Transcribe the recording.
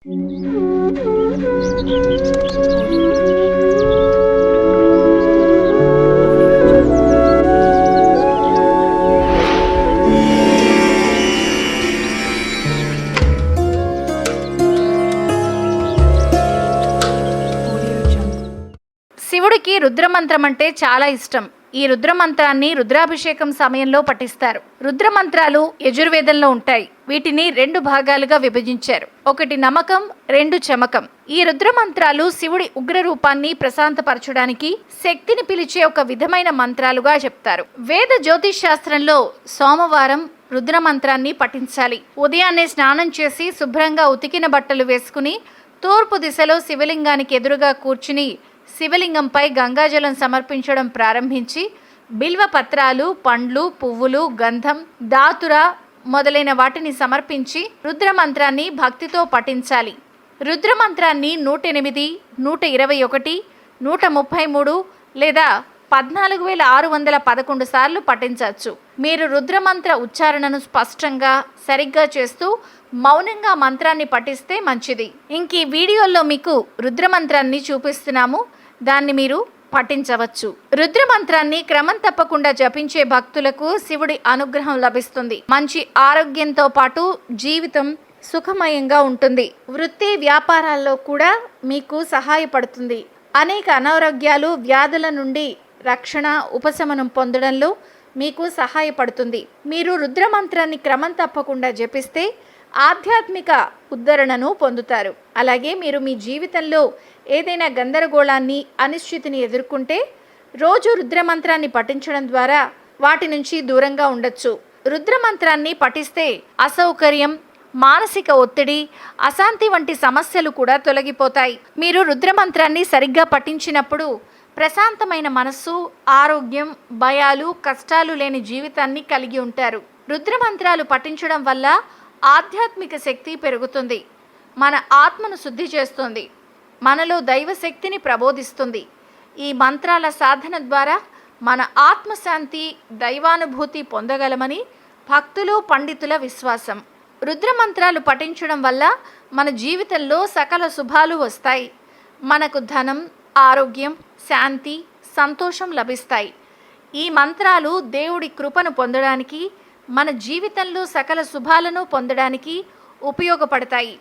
శివుడికి రుద్రమంత్రం అంటే చాలా ఇష్టం. ఈ రుద్రమంత్రాన్ని రుద్రాభిషేకం సమయంలో పఠిస్తారు. రుద్రమంత్రాలు యజుర్వేదంలో ఉంటాయి. వీటిని 2 భాగాలుగా విభజించారు. 1 నమకం, 2 చమకం. ఈ రుద్రమంత్రాలు శివుడి ఉగ్ర రూపాన్ని ప్రశాంతపరచడానికి, శక్తిని పిలిచే ఒక విధమైన మంత్రాలుగా చెప్తారు. వేద జ్యోతిష్ శాస్త్రంలో సోమవారం రుద్రమంత్రాన్ని పఠించాలి. ఉదయాన్నే స్నానం చేసి శుభ్రంగా ఉతికిన బట్టలు వేసుకుని తూర్పు దిశలో శివలింగానికి ఎదురుగా కూర్చుని శివలింగంపై గంగాజలం సమర్పించడం ప్రారంభించి బిల్వ పత్రాలు, పండ్లు, పువ్వులు, గంధం, దాతుర మొదలైన వాటిని సమర్పించి రుద్రమంత్రాన్ని భక్తితో పఠించాలి. రుద్రమంత్రాన్ని 108, 121, 133 లేదా 14,611 సార్లు పఠించవచ్చు. మీరు రుద్రమంత్ర ఉచ్చారణను స్పష్టంగా సరిగ్గా చేస్తూ మౌనంగా మంత్రాన్ని పఠిస్తే మంచిది. ఇంక ఈ వీడియోలో మీకు రుద్రమంత్రాన్ని చూపిస్తున్నాము. దాన్ని మీరు పఠించవచ్చు. రుద్రమంత్రాన్ని క్రమం తప్పకుండా జపించే భక్తులకు శివుడి అనుగ్రహం లభిస్తుంది. మంచి ఆరోగ్యంతో పాటు జీవితం సుఖమయంగా ఉంటుంది. వృత్తి వ్యాపారాల్లో కూడా మీకు సహాయపడుతుంది. అనేక అనారోగ్యాలు, వ్యాధుల నుండి రక్షణ, ఉపశమనం పొందడంలో మీకు సహాయపడుతుంది. మీరు రుద్రమంత్రాన్ని క్రమం తప్పకుండా జపిస్తే ఆధ్యాత్మిక ఉద్ధరణను పొందుతారు. అలాగే మీరు మీ జీవితంలో ఏదైనా గందరగోళాన్ని, అనిశ్చితిని ఎదుర్కొంటే రోజు రుద్రమంత్రాన్ని పఠించడం ద్వారా వాటి నుంచి దూరంగా ఉండొచ్చు. రుద్రమంత్రాన్ని పఠిస్తే అసౌకర్యం, మానసిక ఒత్తిడి, అశాంతి వంటి సమస్యలు కూడా తొలగిపోతాయి. మీరు రుద్రమంత్రాన్ని సరిగ్గా పఠించినప్పుడు ప్రశాంతమైన మనస్సు, ఆరోగ్యం, భయాలు, కష్టాలు లేని జీవితాన్ని కలిగి ఉంటారు. రుద్రమంత్రాలు పఠించడం వల్ల ఆధ్యాత్మిక శక్తి పెరుగుతుంది. మన ఆత్మను శుద్ధి చేస్తుంది. మనలో దైవశక్తిని ప్రబోధిస్తుంది. ఈ మంత్రాల సాధన ద్వారా మన ఆత్మశాంతి, దైవానుభూతి పొందగలమని భక్తులు, పండితుల విశ్వాసం. రుద్రమంత్రాలు పఠించడం వల్ల మన జీవితంలో సకల శుభాలు వస్తాయి. మనకు ధనం, ఆరోగ్యం, శాంతి, సంతోషం లభిస్తాయి. ఈ మంత్రాలు దేవుడి కృపను పొందడానికి, మన జీవితంలో సకల శుభాలను పొందడానికి ఉపయోగపడతాయి.